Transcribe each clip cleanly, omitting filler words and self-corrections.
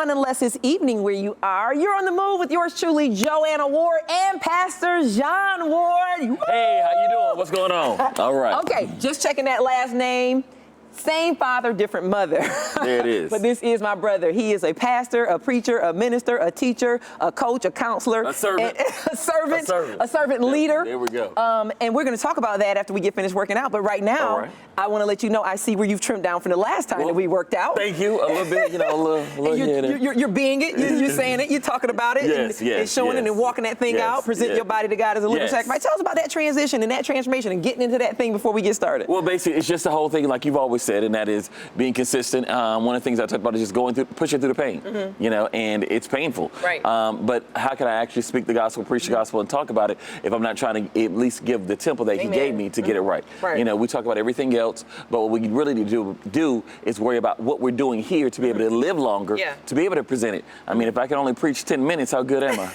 unless it's evening where you are. You're on the move with yours truly, JoAnna Ward and Pastor JoAnna Ward. Woo! Hey, how you doing? What's going on? All right. Okay, just checking that last name. Same father, different mother. There it is. But this is my brother. He is a pastor, a preacher, a minister, a teacher, a coach, a counselor. A servant. A servant leader. There we go. And we're going to talk about that after we get finished working out. But right now, I want to let you know, I see where you've trimmed down from the last time that we worked out. Thank you. A little bit, a little you're being it. You're saying it. You're talking about it. And showing it and walking that thing out. Present your body to God as a living sacrifice. Tell us about that transition and that transformation and getting into that thing before we get started. Well, basically, it's just the whole thing, like you've always said, and that is being consistent. One of the things I talk about is just pushing through the pain, and it's painful. Right. But how can I actually speak the gospel, preach the gospel, and talk about it if I'm not trying to at least give the temple that He gave me to get it right? We talk about everything else, but what we really need to do is worry about what we're doing here to be able to live longer, to be able to present it. I mean, if I can only preach 10 minutes, how good am I?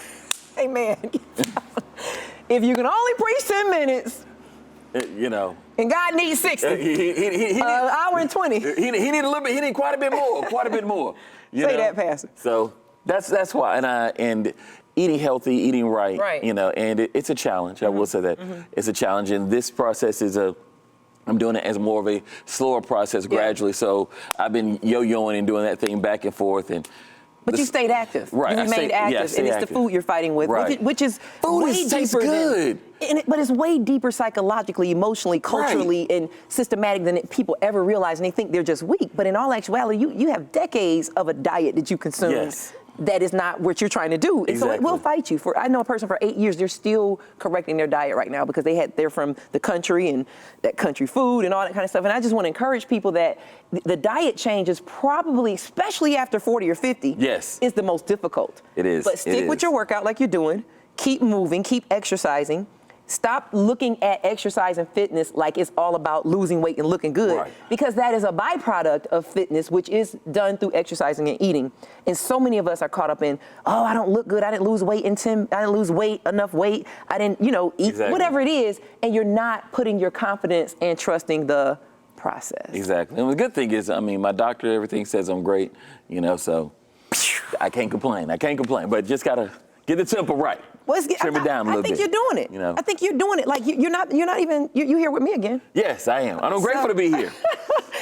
Amen. If you can only preach 10 minutes, and God needs 60. An hour and 20. He need a little bit. He need quite a bit more. Say that, Pastor. So that's why. And eating healthy, eating right. And it's a challenge. I will say that it's a challenge. And this process is I'm doing it as more of a slower process gradually. So I've been yo-yoing and doing that thing back and forth. But you stayed active. Right. You remained active. And it's the food you're fighting with, which is way deeper good. But it's way deeper psychologically, emotionally, culturally, and systematic than people ever realize. And they think they're just weak. But in all actuality, you have decades of a diet that you consume. That is not what you're trying to do. And so it will fight you. I know a person for 8 years, they're still correcting their diet right now because they're from the country and that country food and all that kind of stuff. And I just want to encourage people that the diet change is probably, especially after 40 or 50, is the most difficult. It is. But stick with your workout like you're doing. Keep moving, keep exercising. Stop looking at exercise and fitness like it's all about losing weight and looking good, because that is a byproduct of fitness, which is done through exercising and eating. And so many of us are caught up in, I don't look good, I didn't lose weight I didn't lose enough weight, I didn't, eat, whatever it is, and you're not putting your confidence and trusting the process. Exactly. And the good thing is, my doctor, everything says I'm great, so I can't complain. But just gotta get the tempo right. Trim it down a little bit. I think you're doing it. I think you're doing it. Like you're not even. You're here with me again. Yes, I am. I'm grateful to be here.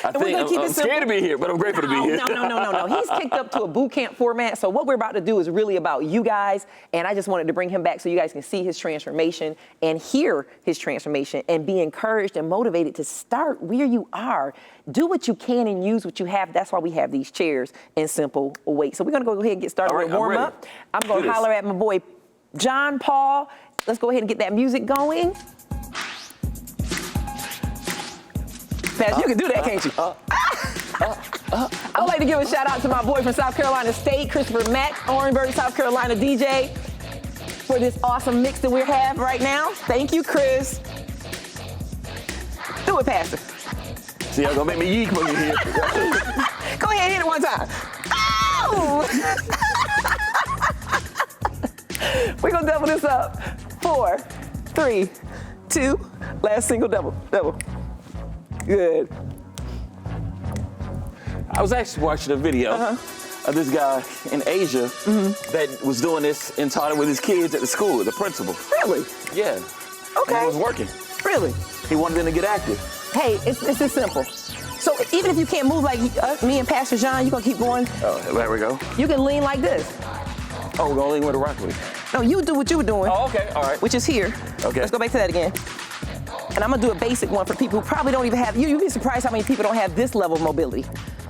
I'm scared to be here, but I'm grateful to be here. No. He's kicked up to a boot camp format. So what we're about to do is really about you guys, and I just wanted to bring him back so you guys can see his transformation and hear his transformation and be encouraged and motivated to start where you are. Do what you can and use what you have. That's why we have these chairs in simple weight. So we're gonna go ahead and get started with warm up. I'm gonna holler at my boy John Paul. Let's go ahead and get that music going. Pat, you can do that, can't you? I'd like to give a shout out to my boy from South Carolina State, Christopher Mack, Orangeburg, South Carolina DJ, for this awesome mix that we have right now. Thank you, Chris. Do it, Pastor. See, you're gonna make me yeek when you here. Go ahead and hit it one time. Oh! We're gonna double this up. 4, 3, 2, last single double. Good. I was actually watching a video of this guy in Asia that was doing this and taught it with his kids at the school, the principal. Really? Yeah. Okay. And it was working. Really? He wanted them to get active. Hey, it's this simple. So even if you can't move like me and Pastor John, you're gonna keep going. Oh, there we go. You can lean like this. Oh, we're gonna lean with a rock with. No, you do what you were doing. Oh, okay, all right. Which is here. Okay. Let's go back to that again. And I'm gonna do a basic one for people who probably don't even have, you'd be surprised how many people don't have this level of mobility.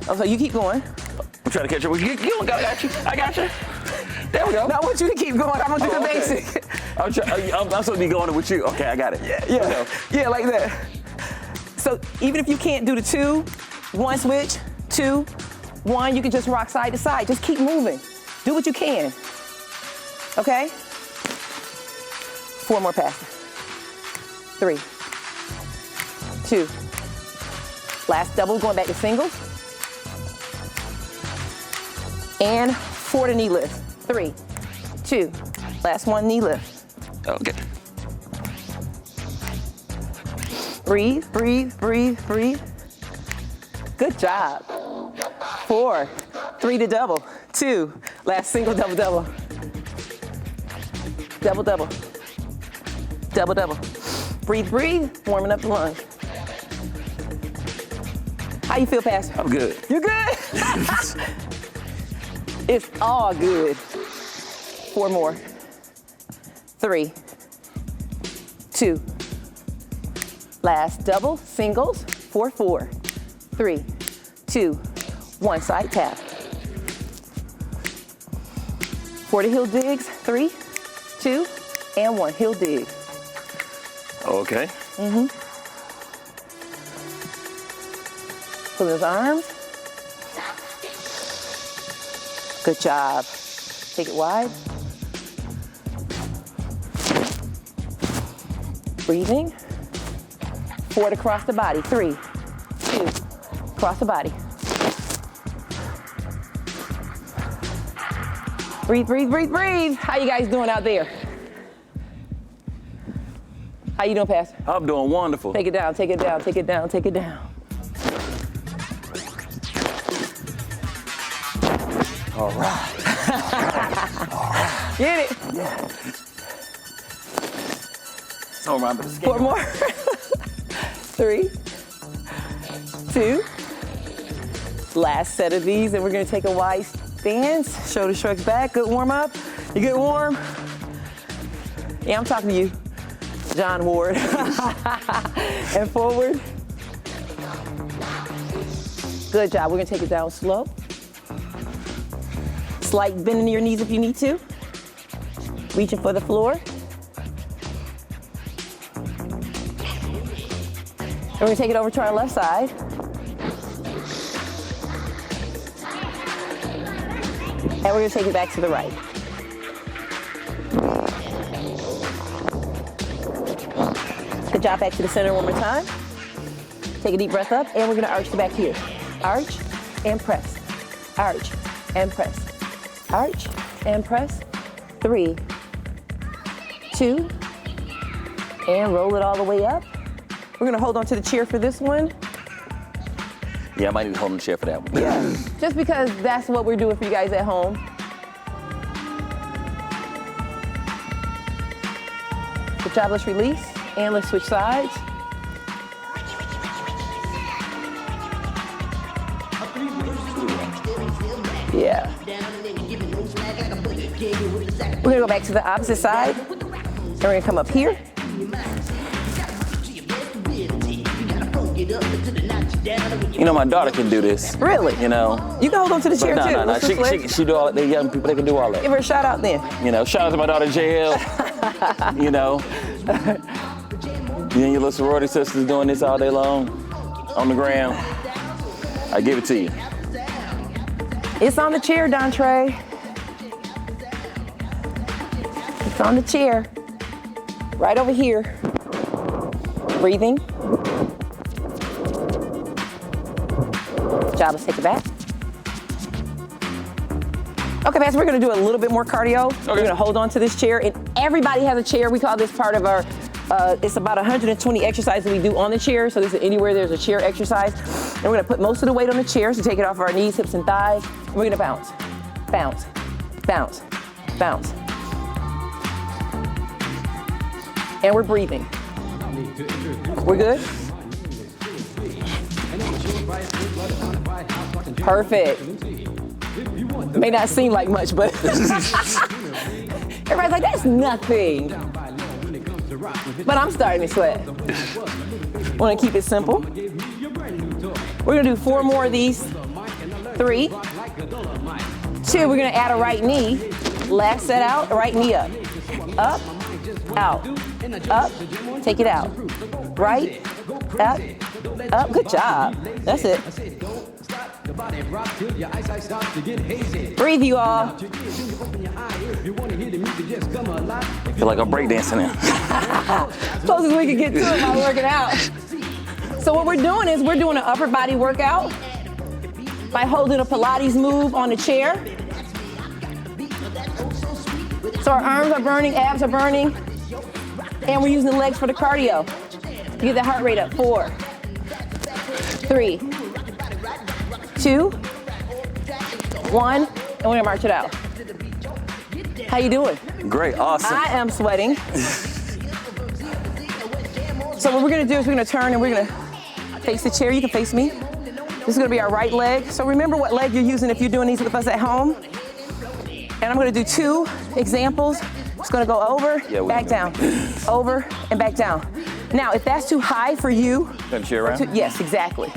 Oh, so you keep going. I'm trying to catch up with you. I got you. There we go. Now I want you to keep going. I'm gonna do the basic. I'm supposed to be going with you. Okay, I got it. Yeah, like that. So even if you can't do the 2, 1 switch, 2, 1, you can just rock side to side. Just keep moving. Do what you can. Okay? 4 more passes. 3, 2. Last double, going back to singles. And 4 to knee lift. 3, 2. Last one, knee lift. Okay. Breathe, breathe, breathe, breathe. Good job. 4, 3 to double. 2. Last single, double, double. Double, double. Double, double. Breathe, breathe. Warming up the lungs. How you feel, Pastor? I'm good. You good? It's all good. 4 more. 3. 2. Last double, singles. 4, 4. 3, 2, 1. Side tap. 4 to heel digs. 3, 2, and 1. Heel dig. Okay. Pull those arms. Good job. Take it wide. Breathing. 4 to cross the body. 3, 2, cross the body. Breathe, breathe, breathe, breathe. How you guys doing out there? How you doing, Pastor? I'm doing wonderful. Take it down, take it down, take it down, take it down. All right. Get it. Yeah. So remember the 4 more. 3, 2. Last set of these, and we're gonna take a wide stance. Shoulder shrugs back. Good warm up. You get warm? Yeah, I'm talking to you, JoAnna Ward. And forward. Good job. We're gonna take it down slow. Slight bend in your knees if you need to. Reaching for the floor. And we're gonna take it over to our left side. And we're gonna take it back to the right. Good job, back to the center one more time. Take a deep breath up, and we're gonna arch the back here. Arch and press. Arch and press. Arch and press. 3, 2, and roll it all the way up. We're gonna hold on to the chair for this one. Yeah, I might need to hold on the chair for that one. Yeah. Just because that's what we're doing for you guys at home. Good job, let's release, and let's switch sides. Yeah. We're gonna go back to the opposite side, and we're gonna come up here. You know, my daughter can do this. Really? You know. You can hold on to the chair No, too. no, no. Let's switch legs. She do all that. The young people, they can do all that. Give her a shout out then. You know, shout out to my daughter JL. You know. You and your little sorority sisters doing this all day long on the ground. I give it to you. It's on the chair, Dontre. It's on the chair. Right over here. Breathing. Good job, let's take it back. Okay, Pastor, we're gonna do a little bit more cardio. Okay. We're gonna hold on to this chair, and everybody has a chair. We call this part of our, it's about 120 exercises we do on the chair. So this is anywhere there's a chair exercise. And we're gonna put most of the weight on the chair, so take it off our knees, hips, and thighs. And we're gonna bounce, bounce, bounce, bounce. And we're breathing. We're good? Perfect. It may not seem like much, but everybody's like, that's nothing. But I'm starting to sweat. Want to keep it simple. We're gonna do 4 more of these. 3, 2, we're gonna add a right knee. Last set out, right knee up. Up, out, up, take it out. Right, up, up, good job. That's it. Breathe, you all. I feel like I'm breakdancing now. Closest we can get to it while working out. So what we're doing is we're doing an upper body workout by holding a Pilates move on the chair. So our arms are burning, abs are burning, and we're using the legs for the cardio to get the heart rate up. 4, 3, 2, 1, and we're gonna march it out. How you doing? Great, awesome. I am sweating. So what we're gonna do is we're gonna turn and we're gonna face the chair. You can face me. This is gonna be our right leg. So remember what leg you're using if you're doing these with us at home. And I'm gonna do 2 examples. It's gonna go over, back down, over, and back down. Now, if that's too high for you. Turn the chair around? Yes, exactly.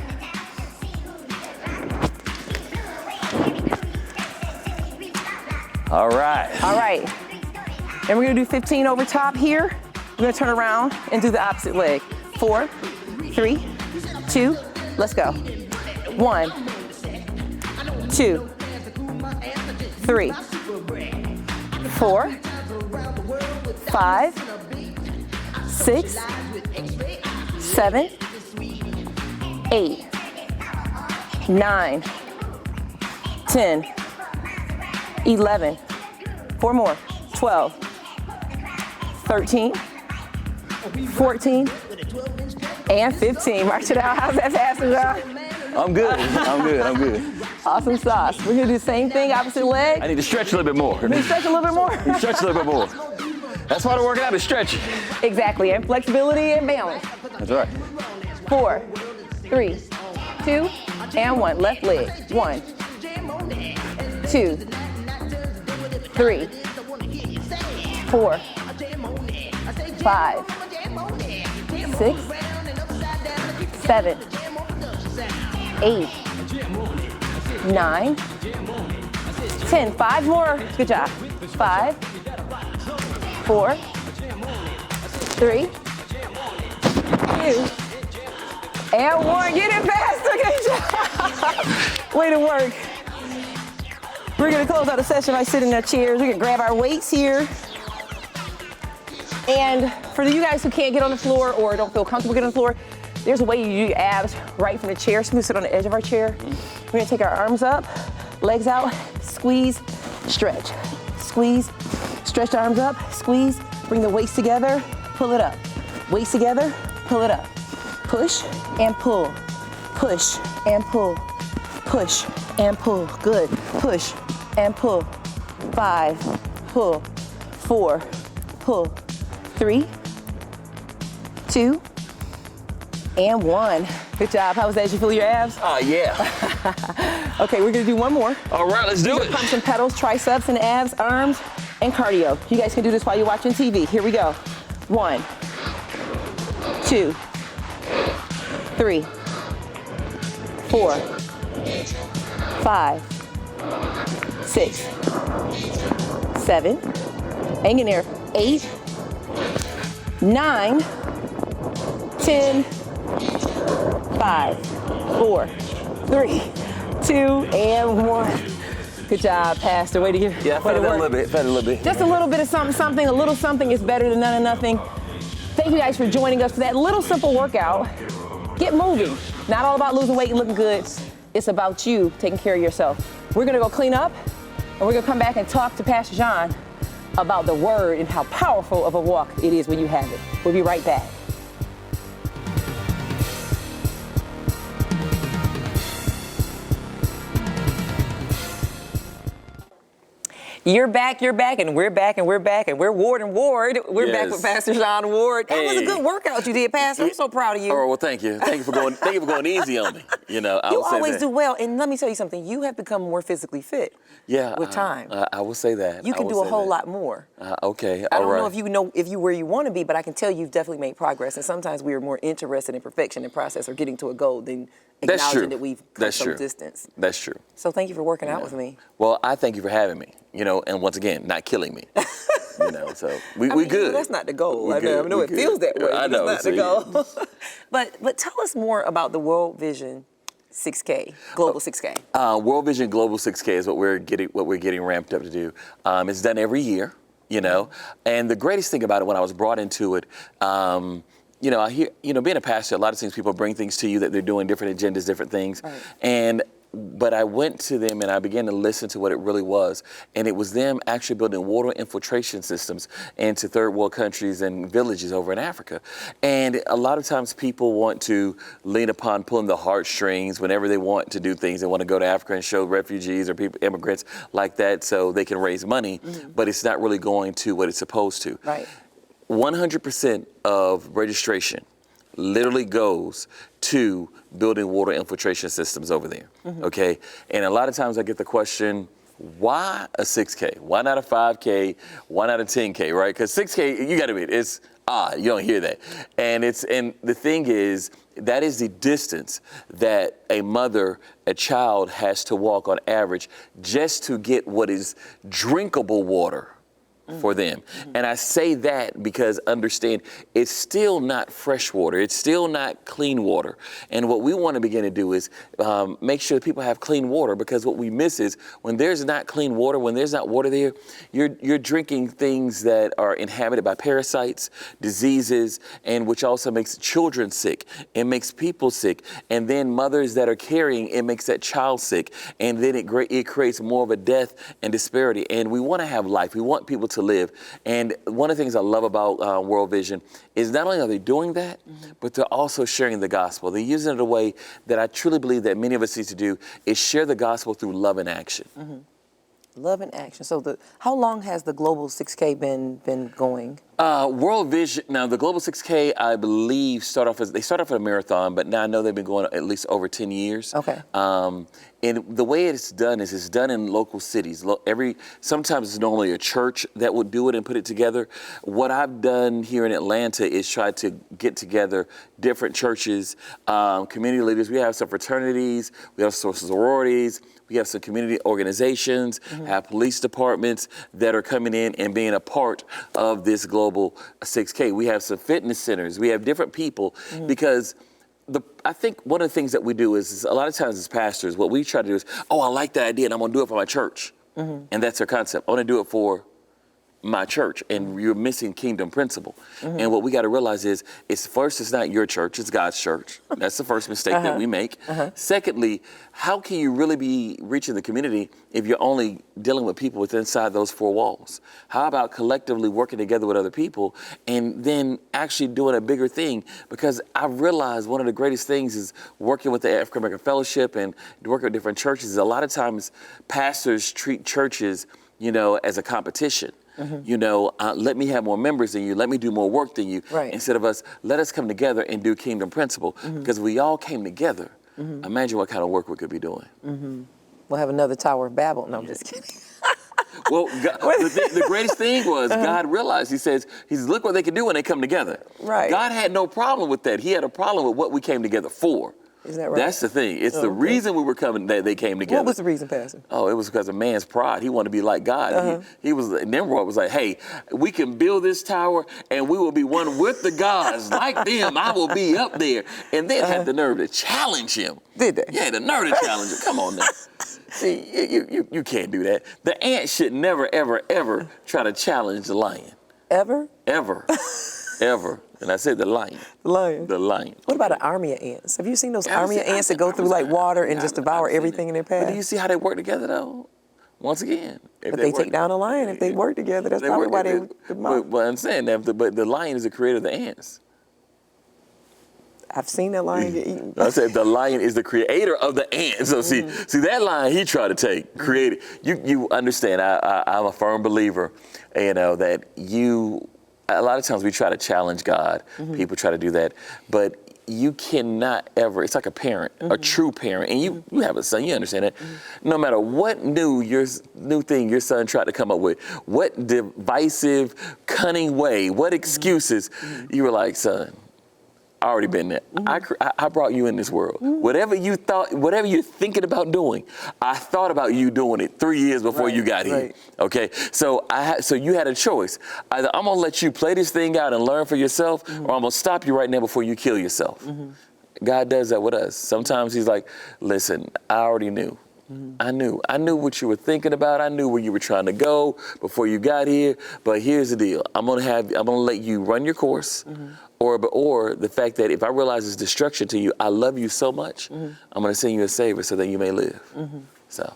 All right. All right. And we're gonna do 15 over top here. We're gonna turn around and do the opposite leg. 4, 3, 2, let's go. 1, 2, 3, 4, 5, 6, 7, 8, 9, 10, 11, 4 more, 12, 13, 14, and 15. March it out. How's that, Pastor John? I'm good. I'm good. I'm good. Awesome sauce. We're gonna do the same thing, opposite leg. I need to stretch a little bit more. Can you stretch a little bit more? Stretch a little bit more. That's why the working out is stretching. Exactly, and flexibility and balance. That's right. 4, 3, 2, and 1. Left leg. 1, 2, 3, 4, 5, 6, 7, 8, 9, 10. 5 more. Good job. 5, 4, 3, 2, and 1. Get it faster. Good job. Way to work. We're gonna close out the session by sitting in our chairs. We're gonna grab our weights here. And for you guys who can't get on the floor or don't feel comfortable getting on the floor, there's a way you do your abs right from the chair. So we sit on the edge of our chair. We're gonna take our arms up, legs out, squeeze, stretch. Squeeze, stretch the arms up, squeeze, bring the waist together, pull it up. Waist together, pull it up. Push and pull, push and pull, push and pull. Good. Push and pull. 5, pull. 4, pull. 3, 2, and 1. Good job. How was that? Did you feel your abs? Oh, yeah. Okay, we're gonna do one more. All right, let's do it. Pumps and pedals, triceps and abs, arms, and cardio. You guys can do this while you're watching TV. Here we go. 1, 2, 3, 4, 5, 6, 7, hang in there, 8, 9, 10, 5, 4, 3, 2, and 1. Good job, Pastor. Way to get. Yeah, I fed it a little bit. Fed it a little bit. Just a little bit of something, something. A little something is better than none of nothing. Thank you guys for joining us for that little simple workout. Get moving. Not all about losing weight and looking good. It's about you taking care of yourself. We're gonna go clean up, and we're gonna come back and talk to Pastor John about the word and how powerful of a walk it is when you have it. We'll be right back. You're back, and we're back, and we're back, and we're Ward and Ward. We're back with Pastor JoAnna Ward. That was a good workout you did, Pastor. I'm so proud of you. Oh, well, thank you. Thank you for going easy on me. You know, you always do well. And let me tell you something. You have become more physically fit. Yeah, with time. I will say that. You can do a whole lot more. Okay, I don't know if you're where you want to be, but I can tell you've definitely made progress. And sometimes we are more interested in perfection and process or getting to a goal than acknowledging that we've come some distance. That's true. So thank you for working out with me. Well, I thank you for having me. You know, and once again, not killing me. You know, so we good. That's not the goal. I know it feels that way. I know. It's not the goal. But tell us more about the World Vision 6K, Global 6K. World Vision Global 6K is what we're getting ramped up to do. It's done every year, you know. And the greatest thing about it, when I was brought into it, you know, I hear, you know, being a pastor, a lot of times people bring things to you that they're doing different agendas, different things, and but I went to them and I began to listen to what it really was. And it was them actually building water infiltration systems into third world countries and villages over in Africa. And a lot of times people want to lean upon pulling the heartstrings whenever they want to do things. They want to go to Africa and show refugees or people, immigrants like that so they can raise money, but it's not really going to what it's supposed to. Right. 100% of registration literally goes to building water infiltration systems over there, okay? And a lot of times I get the question, why a 6K? Why not a 5K? Why not a 10K, right? Because 6K, you gotta admit, it's odd, you don't hear that. And the thing is, that is the distance that a mother, a child has to walk on average just to get what is drinkable water for them. And I say that because understand it's still not fresh water. It's still not clean water. And what we want to begin to do is make sure that people have clean water, because what we miss is when there's not clean water, when there's not water there, you're drinking things that are inhabited by parasites, diseases, and which also makes children sick. It makes people sick. And then mothers that are carrying, it makes that child sick. And then it creates more of a death and disparity. And we want to have life. We want people to live. And one of the things I love about World Vision is not only are they doing that, but they're also sharing the gospel. They're using it in a way that I truly believe that many of us need to do, is share the gospel through love and action. Love and action. So how long has the Global 6K been going? World Vision, now the Global 6K, I believe, started off as a marathon, but now I know they've been going at least over 10 years. Okay. And the way it's done is it's done in local cities. Sometimes it's normally a church that would do it and put it together. What I've done here in Atlanta is try to get together different churches, community leaders. We have some fraternities, we have some sororities, we have some community organizations, have police departments that are coming in and being a part of this Global 6K. We have some fitness centers. We have different people because I think one of the things that we do is a lot of times as pastors, what we try to do is, oh, I like that idea and I'm going to do it for my church. And that's our concept. I want to do it for my church, and you're missing kingdom principle. And what we got to realize is, first, it's not your church, it's God's church. That's the first mistake that we make. Secondly, how can you really be reaching the community if you're only dealing with people within inside those four walls? How about collectively working together with other people and then actually doing a bigger thing? Because I realized one of the greatest things is working with the African American Fellowship and working with different churches. A lot of times pastors treat churches, as a competition. Let me have more members than you. Let me do more work than you. Right. Instead of let us come together and do kingdom principle. Because we all came together. Imagine what kind of work we could be doing. We'll have another Tower of Babel. No, I'm just kidding. Well, the greatest thing was God realized, he says, look what they can do when they come together. Right. God had no problem with that. He had a problem with what we came together for. Is that right? That's the thing. It's the reason we were coming, that they came together. What was the reason, Pastor? Oh, it was because of man's pride. He wanted to be like God. Nimrod was like, hey, we can build this tower and we will be one with the gods. Like them, I will be up there. And then had the nerve to challenge him. Did they? Yeah, the nerve to challenge him. Come on now. See, you can't do that. The ant should never, ever, ever try to challenge the lion. Ever? Ever. Ever. And I said the lion. The lion. The lion. What about an army of ants? Have you seen those army of ants that go through like water and just devour everything in their path? But do you see how they work together though? Once again. But they take down a lion if they work together. That's probably why they But I'm saying that, but the lion is the creator of the ants. I've seen that lion get eaten. I said the lion is the creator of the ants. So see that lion he tried to take, created. You understand, I'm a firm believer, that a lot of times we try to challenge God. People try to do that. But you cannot ever, it's like a parent, a true parent, and you have a son, you understand that. No matter what new thing your son tried to come up with, what divisive, cunning way, what excuses, you were like, son, I already been there. I brought you in this world. Whatever you're thinking about doing, I thought about you doing it 3 years before you got here. Okay, so you had a choice. Either I'm gonna let you play this thing out and learn for yourself, or I'm gonna stop you right now before you kill yourself. God does that with us. Sometimes he's like, listen, I already knew. I knew what you were thinking about. I knew where you were trying to go before you got here. But here's the deal. I'm gonna let you run your course. Or the fact that if I realize it's destruction to you, I love you so much, I'm going to send you a Savior so that you may live. So.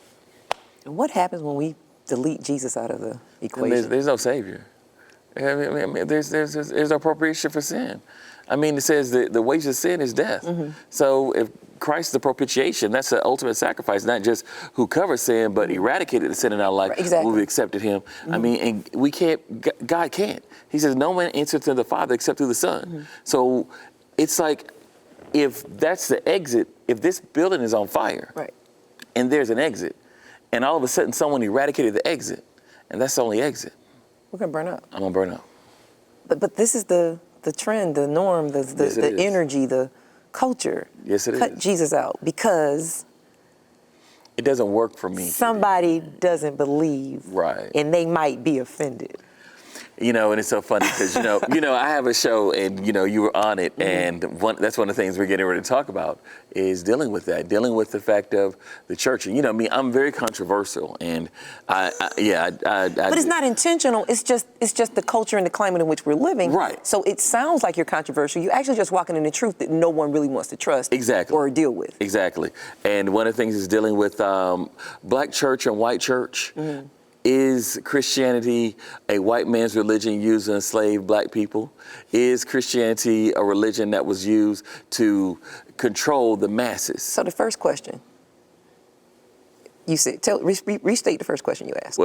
And what happens when we delete Jesus out of the equation? There's no Savior. I mean, there's no appropriation for sin. I mean, it says that the wages of sin is death. So if Christ is the propitiation, that's the ultimate sacrifice, not just who covers sin, but eradicated the sin in our life. Right, exactly. We've accepted him. I mean, and we can't, God can't. He says, no man enters to the Father except through the Son. So it's like, if that's the exit, if this building is on fire, right, and there's an exit, and all of a sudden someone eradicated the exit, and that's the only exit, we're going to burn up. I'm going to burn up. But this is the trend, the norm, Yes, the energy, the culture. Yes, it Cut is. Jesus out because it doesn't work for me. Somebody doesn't believe. Right. And they might be offended. You know, and it's so funny because, I have a show and, you were on it. And that's one of the things we're getting ready to talk about is dealing with that, dealing with the fact of the church. And, me, I'm very controversial. And But it's not intentional. It's just the culture and the climate in which we're living. Right. So it sounds like you're controversial. You're actually just walking in the truth that no one really wants to trust. Exactly. Or deal with. Exactly. And one of the things is dealing with black church and white church. Is Christianity a white man's religion used to enslave black people? Is Christianity a religion that was used to control the masses? So the first question, you said, restate the first question you asked.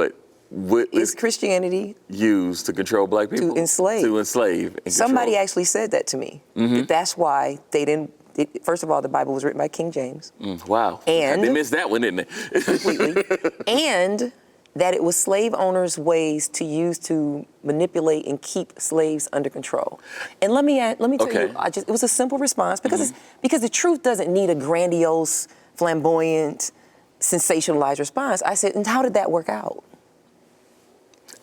What is Christianity used to control black people? To enslave. To enslave. And somebody control. actually said that to me. That's why they didn't. First of all, the Bible was written by King James. Wow. And they missed that one, didn't they? Completely. And that it was slave owners' ways to use to manipulate and keep slaves under control. And let me tell you, it was a simple response because the truth doesn't need a grandiose, flamboyant, sensationalized response. I said, and how did that work out?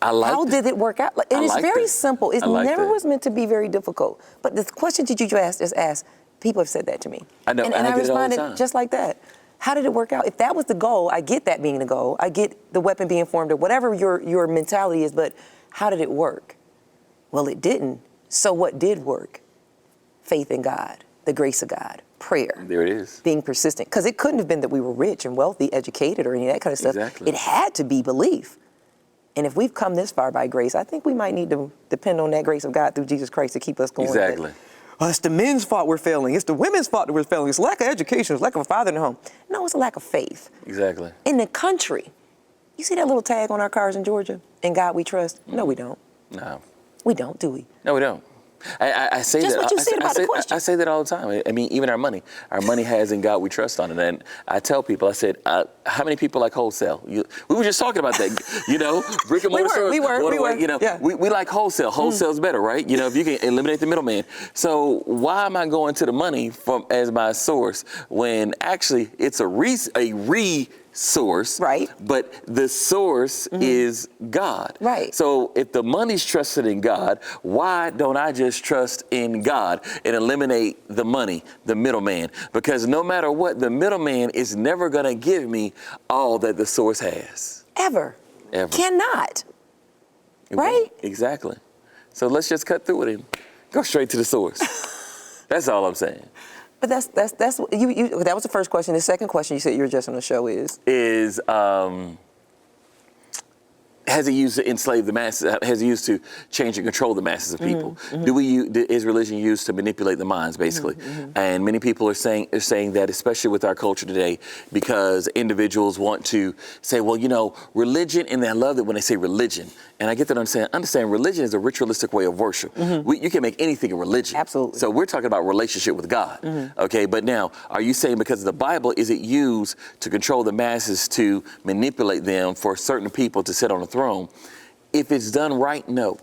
How did it work out? And it's very simple. It never was meant to be very difficult. But the question that you just asked, people have said that to me. I know, and I responded just like that. How did it work out? If that was the goal, I get that being the goal. I get the weapon being formed or whatever your mentality is, but how did it work? Well, it didn't. So what did work? Faith in God, the grace of God, prayer. There it is. Being persistent. Because it couldn't have been that we were rich and wealthy, educated, or any of that kind of stuff. Exactly. It had to be belief. And if we've come this far by grace, I think we might need to depend on that grace of God through Jesus Christ to keep us going. Exactly. It's the men's fault we're failing. It's the women's fault that we're failing. It's lack of education. It's lack of a father in the home. No, it's a lack of faith. Exactly. In the country, you see that little tag on our cars in Georgia? In God we trust? No, we don't. No. We don't, do we? No, we don't. I say Just that. what you said about the question. I say that all the time. I mean, even our money has in God we trust on it. And I tell people, I said, how many people like wholesale? We were just talking about that, brick and mortar stores. We were. We like wholesale. Wholesale's better, right? If you can eliminate the middleman. So why am I going to the money as my source when actually it's a resource, right? But the source is God, right? So if the money's trusted in God, why don't I just trust in God and eliminate the money, the middleman? Because no matter what, the middleman is never going to give me all that the source has. Ever. Cannot. Right? Exactly. So let's just cut through it and go straight to the source. That's all I'm saying. But that's you. That was the first question. The second question you said you were just on the show is has it used to enslave the masses? Has it used to change and control the masses of people? Is religion used to manipulate the minds, basically? And many people are saying that, especially with our culture today, because individuals want to say, well, religion, and I love it when they say religion. And I get that understand religion is a ritualistic way of worship. You can make anything a religion. Absolutely. So we're talking about relationship with God. Okay, but now, are you saying because of the Bible, is it used to control the masses, to manipulate them for certain people to sit on the throne? If it's done right, no.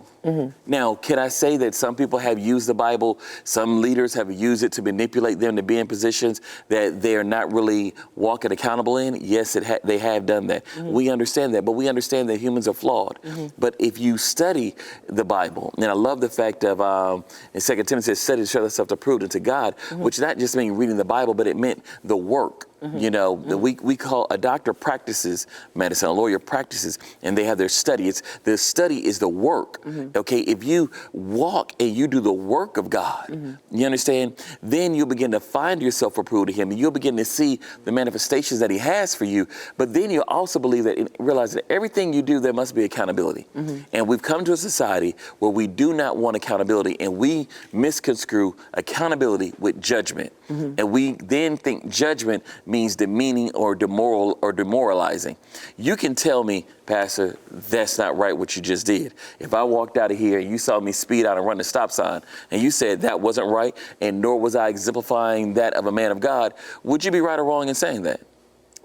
Now, can I say that some people have used the Bible, some leaders have used it to manipulate them to be in positions that they're not really walking accountable in? Yes, they have done that. We understand that, but we understand that humans are flawed. But if you study the Bible, and I love the fact of, in 2 Timothy, it says, study to show thyself approved unto God, which not just means reading the Bible, but it meant the work You know, we call a doctor practices medicine, a lawyer practices, and they have their study. The study is the work. Okay, if you walk and you do the work of God, you understand, then you'll begin to find yourself approved to Him, and you'll begin to see the manifestations that He has for you. But then you'll also believe that and realize that everything you do, there must be accountability. And we've come to a society where we do not want accountability, and we misconstrue accountability with judgment. And we then think judgment means demeaning or demoralizing. You can tell me, Pastor, that's not right what you just did. If I walked out of here and you saw me speed out and run the stop sign, and you said that wasn't right, and nor was I exemplifying that of a man of God, would you be right or wrong in saying that?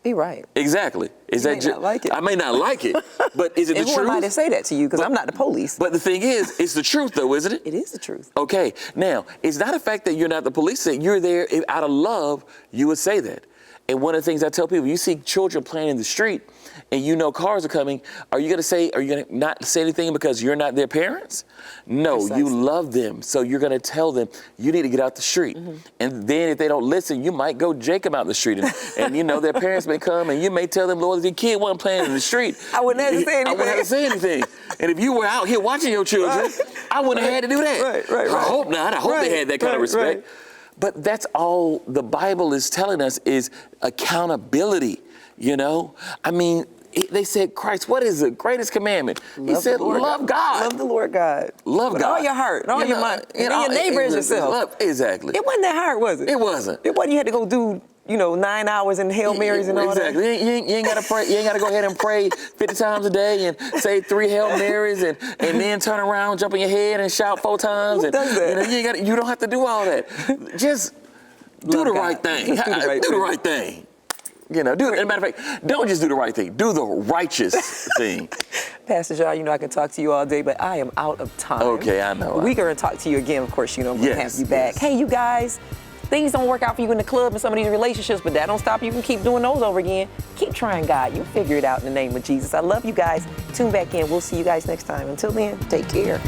Be right. Exactly. Is You may not like it. I may not like it, but is it the And truth? who am I to say that to you? Because I'm not the police. But the thing is, it's the truth though, isn't it? It is the truth. Okay. Now, it's not a fact that you're not the police, that you're there out of love, you would say that. And one of the things I tell people, you see children playing in the street and you know cars are coming, are you going to not say anything because you're not their parents? No, Precisely. you love them. So you're going to tell them, you need to get out the street. And then if they don't listen, you might go jake them out the street. And you know, their parents may come and you may tell them, Lord, if your kid wasn't playing in the street, I wouldn't have to say anything. I wouldn't have to say anything. And if you were out here watching your children, I wouldn't have had to do that. Right. I hope not. I hope they had that kind of respect. But that's all the Bible is telling us is accountability, you know? I mean, they said, Christ, what is the greatest commandment? He said, love God. Love the Lord God. Love with God. all your heart and all your mind. And your neighbor as yourself. Exactly. It wasn't that hard, was it? It wasn't. It wasn't you had to go do, 9 hours in Hail Marys and all that. Exactly. You ain't got to pray. You ain't got to go ahead and pray 50 times a day and say 3 Hail Marys and then turn around, jump in your head and shout 4 times. Who does that? You don't have to do all that. Just do the right thing. Just do the right thing. You know, as a matter of fact, don't just do the right thing. Do the righteous thing. Pastor John, I can talk to you all day, but I am out of time. Okay, I know. We're going to talk to you again, of course. I'm going to have you back. Yes. Hey, you guys, things don't work out for you in the club and some of these relationships, but that don't stop you from keep doing those over again. Keep trying, God. You'll figure it out in the name of Jesus. I love you guys. Tune back in. We'll see you guys next time. Until then, take care.